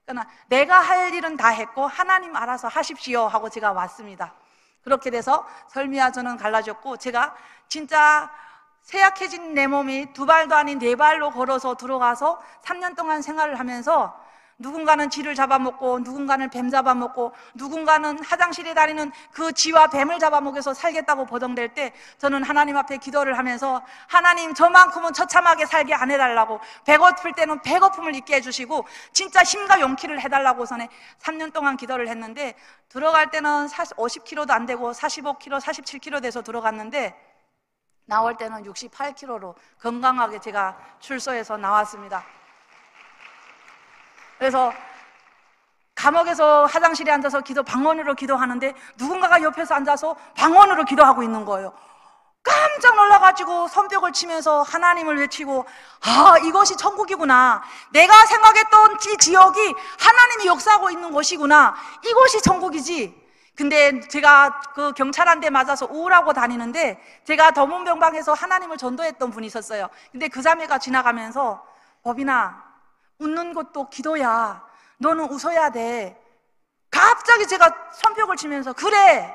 그러니까 내가 할 일은 다 했고 하나님 알아서 하십시오 하고 제가 왔습니다. 그렇게 돼서 설미와 저는 갈라졌고 제가 진짜 쇠약해진 내 몸이 2발도 아닌 4발로 걸어서 들어가서 3년 동안 생활을 하면서 누군가는 쥐를 잡아먹고 누군가는 뱀 잡아먹고 누군가는 화장실에 다니는 그 쥐와 뱀을 잡아먹여서 살겠다고 버덩댈 때 저는 하나님 앞에 기도를 하면서 하나님 저만큼은 처참하게 살게 안 해달라고 배고플 때는 배고픔을 잊게 해주시고 진짜 힘과 용기를 해달라고 전에 3년 동안 기도를 했는데 들어갈 때는 50kg도 안 되고 45kg, 47kg 돼서 들어갔는데 나올 때는 68kg로 건강하게 제가 출소해서 나왔습니다. 그래서 감옥에서 화장실에 앉아서 방언으로 기도하는데 누군가가 옆에서 앉아서 방언으로 기도하고 있는 거예요. 깜짝 놀라가지고 손뼉을 치면서 하나님을 외치고 이것이 천국이구나. 내가 생각했던 이 지역이 하나님이 역사하고 있는 곳이구나. 이곳이 천국이지. 근데 제가 그 경찰한테 맞아서 우울하고 다니는데 제가 더문병방에서 하나님을 전도했던 분이 있었어요. 근데 그 자매가 지나가면서 법인아 웃는 것도 기도야. 너는 웃어야 돼. 갑자기 제가 손뼉을 치면서 그래.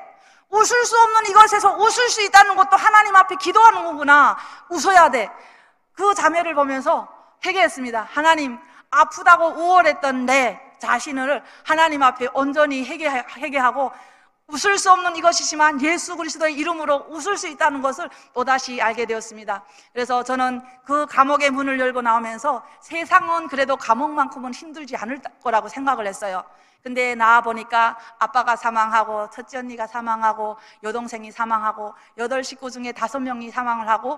웃을 수 없는 이것에서 웃을 수 있다는 것도 하나님 앞에 기도하는 거구나. 웃어야 돼. 그 자매를 보면서 회개했습니다. 하나님, 아프다고 우월했던 내 자신을 하나님 앞에 온전히 회개하고 웃을 수 없는 이것이지만 예수 그리스도의 이름으로 웃을 수 있다는 것을 또다시 알게 되었습니다. 그래서 저는 그 감옥의 문을 열고 나오면서 세상은 그래도 감옥만큼은 힘들지 않을 거라고 생각을 했어요. 근데 나와 보니까 아빠가 사망하고 첫째 언니가 사망하고 여동생이 사망하고 8식구 중에 5명이 사망을 하고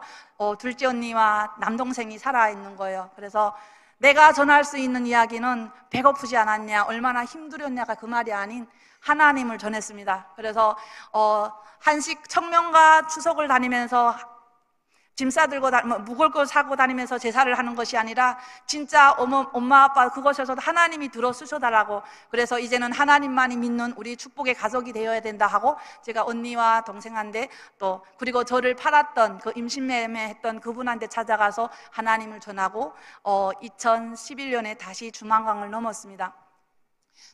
둘째 언니와 남동생이 살아있는 거예요. 그래서 내가 전할 수 있는 이야기는 배고프지 않았냐, 얼마나 힘들었냐가 그 말이 아닌 하나님을 전했습니다. 그래서 한식 청명과 추석을 다니면서 짐 싸들고 묵을 거 사고 다니면서 제사를 하는 것이 아니라 진짜 엄마 아빠 그것에서도 하나님이 들어쓰셔달라고, 그래서 이제는 하나님만이 믿는 우리 축복의 가족이 되어야 된다 하고, 제가 언니와 동생한테 또 그리고 저를 팔았던 그 임신매매했던 그분한테 찾아가서 하나님을 전하고 2011년에 다시 두만강을 넘었습니다.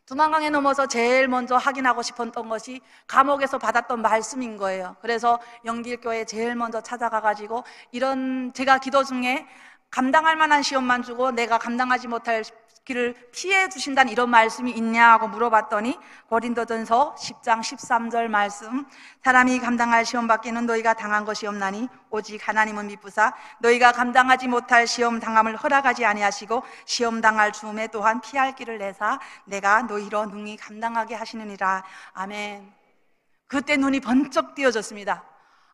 두만강에 넘어서 제일 먼저 확인하고 싶었던 것이 감옥에서 받았던 말씀인 거예요. 그래서 영길교회 제일 먼저 찾아가가지고 이런 제가 기도 중에 감당할 만한 시험만 주고 내가 감당하지 못할 길을 피해 주신다는 이런 말씀이 있냐고 물어봤더니 고린도전서 10장 13절 말씀, 사람이 감당할 시험 밖에는 너희가 당한 것이 없나니 오직 하나님은 미쁘사 너희가 감당하지 못할 시험 당함을 허락하지 아니하시고 시험 당할 주음에 또한 피할 길을 내사 내가 너희로 능히 감당하게 하시느니라. 아멘. 그때 눈이 번쩍 띄어졌습니다.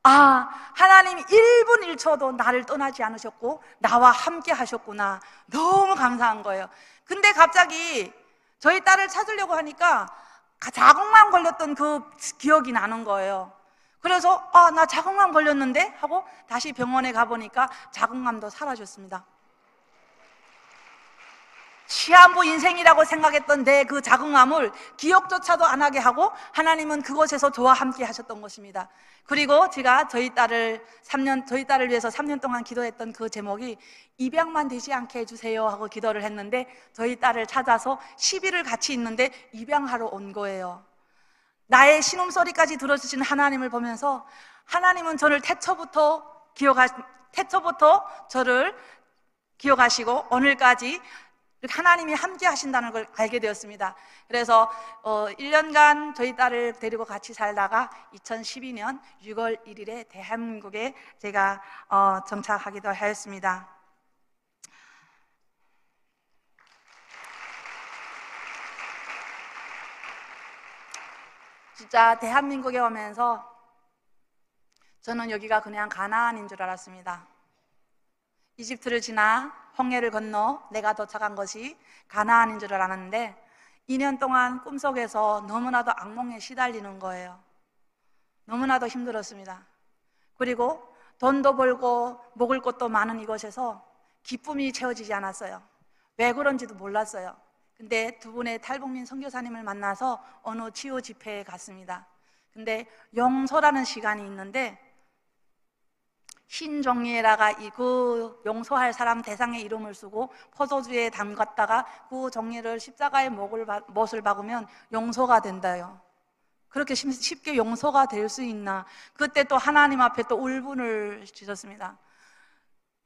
아, 하나님이 1분 1초도 나를 떠나지 않으셨고 나와 함께 하셨구나. 너무 감사한 거예요. 근데 갑자기 저희 딸을 찾으려고 하니까 자궁암 걸렸던 그 기억이 나는 거예요. 그래서 나 자궁암 걸렸는데 하고 다시 병원에 가보니까 자궁암도 사라졌습니다. 시한부 인생이라고 생각했던 내 그 자궁암을 기억조차도 안 하게 하고 하나님은 그곳에서 저와 함께 하셨던 것입니다. 그리고 제가 저희 딸을 위해서 3년 동안 기도했던 그 제목이 입양만 되지 않게 해주세요 하고 기도를 했는데 저희 딸을 찾아서 10일을 같이 있는데 입양하러 온 거예요. 나의 신음소리까지 들어주신 하나님을 보면서 하나님은 저를 태초부터 저를 기억하시고 오늘까지 하나님이 함께 하신다는 걸 알게 되었습니다. 그래서 1년간 저희 딸을 데리고 같이 살다가 2012년 6월 1일에 대한민국에 제가 정착하기도 하였습니다. 진짜 대한민국에 오면서 저는 여기가 그냥 가나안인 줄 알았습니다. 이집트를 지나 홍해를 건너 내가 도착한 것이 가나안인 줄 알았는데 2년 동안 꿈속에서 너무나도 악몽에 시달리는 거예요. 너무나도 힘들었습니다. 그리고 돈도 벌고 먹을 것도 많은 이곳에서 기쁨이 채워지지 않았어요. 왜 그런지도 몰랐어요. 근데 두 분의 탈북민 선교사님을 만나서 어느 치유 집회에 갔습니다. 근데 용서라는 시간이 있는데 흰 종이에다가 그 용서할 사람 대상의 이름을 쓰고 포도주에 담갔다가 그 종이를 십자가의 못을 박으면 용서가 된다요. 그렇게 쉽게 용서가 될 수 있나? 그때 또 하나님 앞에 또 울분을 주셨습니다.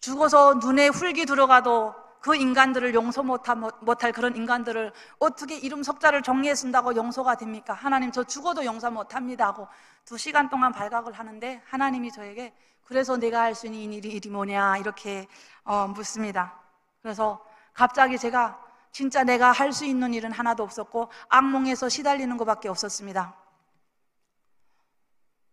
죽어서 눈에 훌기 들어가도 그 인간들을 용서 못할 그런 인간들을 어떻게 이름 석자를 종이에 쓴다고 용서가 됩니까? 하나님, 저 죽어도 용서 못합니다 하고 2시간 동안 발각을 하는데 하나님이 저에게 그래서 내가 할 수 있는 일이 뭐냐 이렇게 묻습니다. 그래서 갑자기 제가 진짜 내가 할 수 있는 일은 하나도 없었고 악몽에서 시달리는 것밖에 없었습니다.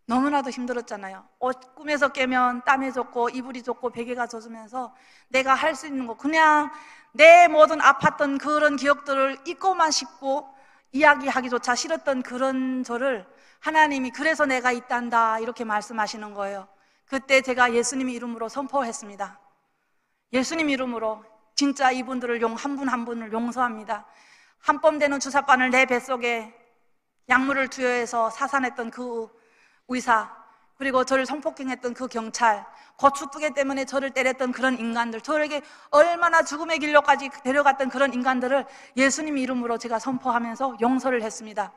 너무나도 힘들었잖아요. 꿈에서 깨면 땀이 젖고 이불이 젖고 베개가 젖으면서 내가 할 수 있는 거 그냥 내 모든 아팠던 그런 기억들을 잊고만 싶고 이야기하기조차 싫었던 그런 저를 하나님이 그래서 내가 있단다 이렇게 말씀하시는 거예요. 그때 제가 예수님 이름으로 선포했습니다. 예수님 이름으로 진짜 이분들을 한 분 한 분을 용서합니다. 한 뼘 되는 주사바늘 내 뱃속에 약물을 투여해서 사살했던 그 의사, 그리고 저를 성폭행했던 그 경찰, 고추두개 때문에 저를 때렸던 그런 인간들, 저에게 얼마나 죽음의 길로까지 데려갔던 그런 인간들을 예수님 이름으로 제가 선포하면서 용서를 했습니다.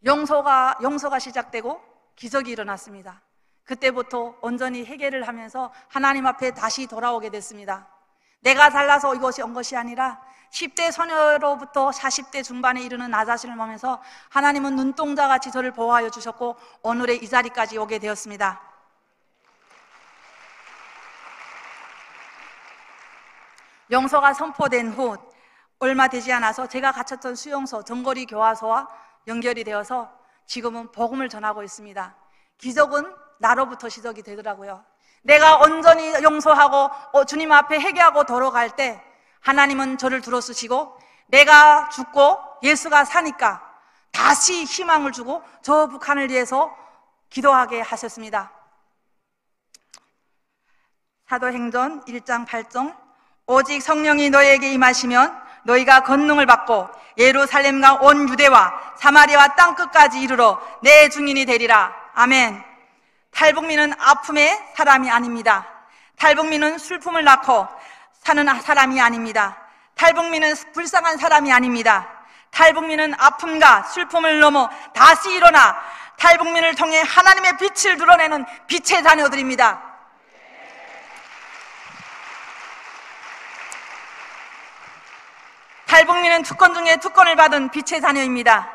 용서가 시작되고 기적이 일어났습니다. 그때부터 온전히 회개를 하면서 하나님 앞에 다시 돌아오게 됐습니다. 내가 달라서 이것이 온 것이 아니라 10대 소녀로부터 40대 중반에 이르는 나 자신을 보면서 하나님은 눈동자같이 저를 보호하여 주셨고 오늘의 이 자리까지 오게 되었습니다. 용서가 선포된 후 얼마 되지 않아서 제가 갇혔던 수용소, 정거리 교화소와 연결이 되어서 지금은 복음을 전하고 있습니다. 기적은 나로부터 시작이 되더라고요. 내가 온전히 용서하고 주님 앞에 회개하고 돌아갈 때 하나님은 저를 들어주시고 내가 죽고 예수가 사니까 다시 희망을 주고 저 북한을 위해서 기도하게 하셨습니다. 사도행전 1장 8절 오직 성령이 너희에게 임하시면 너희가 권능을 받고 예루살렘과 온 유대와 사마리아와 땅끝까지 이르러 내 증인이 되리라. 아멘. 탈북민은 아픔의 사람이 아닙니다. 탈북민은 슬픔을 낳고 사는 사람이 아닙니다. 탈북민은 불쌍한 사람이 아닙니다. 탈북민은 아픔과 슬픔을 넘어 다시 일어나 탈북민을 통해 하나님의 빛을 드러내는 빛의 자녀들입니다. 탈북민은 특권 중에 특권을 받은 빛의 자녀입니다.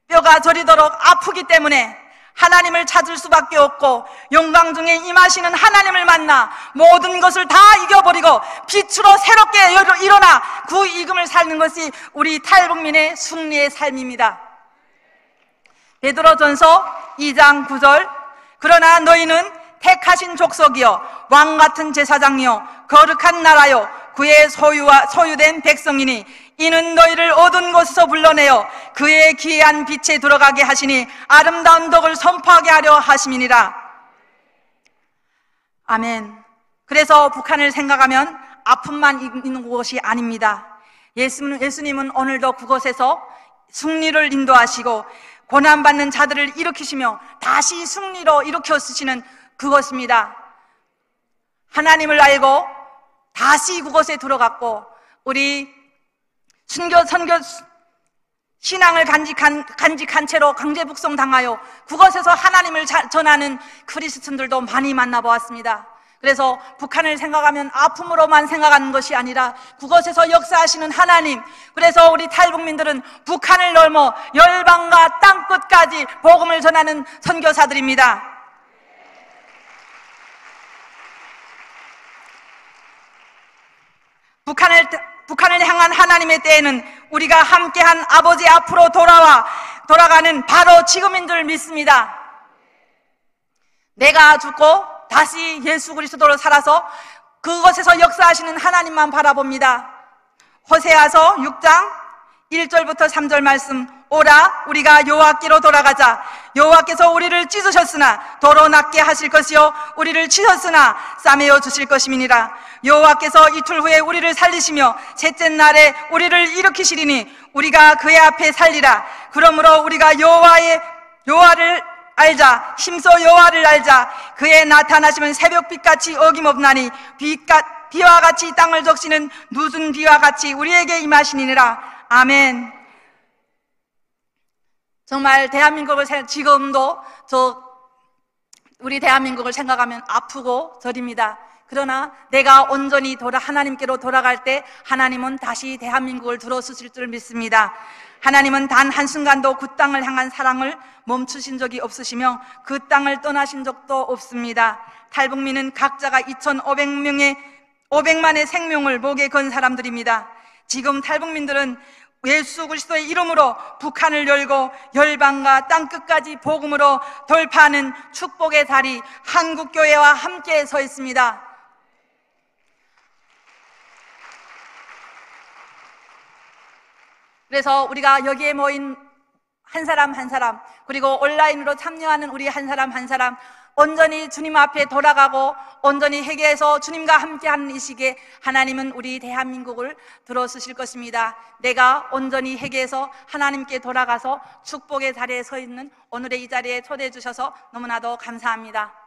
뼈가 저리도록 아프기 때문에 하나님을 찾을 수밖에 없고 영광 중에 임하시는 하나님을 만나 모든 것을 다 이겨버리고 빛으로 새롭게 일어나 그 이금을 살는 것이 우리 탈북민의 승리의 삶입니다. 베드로전서 2장 9절 그러나 너희는 택하신 족속이요 왕같은 제사장이요 거룩한 나라요 그의 소유된 백성이니 이는 너희를 어두운 곳에서 불러내어 그의 기이한 빛에 들어가게 하시니 아름다운 덕을 선포하게 하려 하심이니라. 아멘. 그래서 북한을 생각하면 아픔만 있는 곳이 아닙니다. 예수님은 오늘도 그곳에서 승리를 인도하시고 고난받는 자들을 일으키시며 다시 승리로 일으켜 쓰시는 그것입니다. 하나님을 알고 다시 그곳에 들어갔고 우리 선교 신앙을 간직한 채로 강제 북송당하여 그곳에서 하나님을 전하는 크리스천들도 많이 만나보았습니다. 그래서 북한을 생각하면 아픔으로만 생각하는 것이 아니라 그곳에서 역사하시는 하나님, 그래서 우리 탈북민들은 북한을 넘어 열방과 땅끝까지 복음을 전하는 선교사들입니다. 북한을 향한 하나님의 때에는 우리가 함께한 아버지 앞으로 돌아가는 바로 지금인 줄 믿습니다. 내가 죽고 다시 예수 그리스도로 살아서 그곳에서 역사하시는 하나님만 바라봅니다. 호세아서 6장 1절부터 3절 말씀, 오라 우리가 여호와께로 돌아가자. 여호와께서 우리를 찢으셨으나 도로 낫게 하실 것이요 우리를 치셨으나 싸매어 주실 것임이니라. 여호와께서 이틀 후에 우리를 살리시며 셋째 날에 우리를 일으키시리니 우리가 그의 앞에 살리라. 그러므로 우리가 여호와를 알자. 힘써 여호와를 알자. 그의 나타나시면 새벽빛같이 어김없나니 비와 같이 땅을 적시는 누순 비와 같이 우리에게 임하시니라. 아멘. 정말 대한민국을 지금도 우리 대한민국을 생각하면 아프고 저립니다. 그러나 내가 온전히 하나님께로 돌아갈 때 하나님은 다시 대한민국을 들어주실 줄 믿습니다. 하나님은 단 한순간도 그 땅을 향한 사랑을 멈추신 적이 없으시며 그 땅을 떠나신 적도 없습니다. 탈북민은 각자가 2,500만의 생명을 목에 건 사람들입니다. 지금 탈북민들은 예수 그리스도의 이름으로 북한을 열고 열방과 땅끝까지 복음으로 돌파하는 축복의 다리 한국교회와 함께 서 있습니다. 그래서 우리가 여기에 모인 한 사람 한 사람, 그리고 온라인으로 참여하는 우리 한 사람 한 사람 온전히 주님 앞에 돌아가고 온전히 회개해서 주님과 함께하는 이 시기에 하나님은 우리 대한민국을 들어주실 것입니다. 내가 온전히 회개해서 하나님께 돌아가서 축복의 자리에 서 있는 오늘의 이 자리에 초대해 주셔서 너무나도 감사합니다.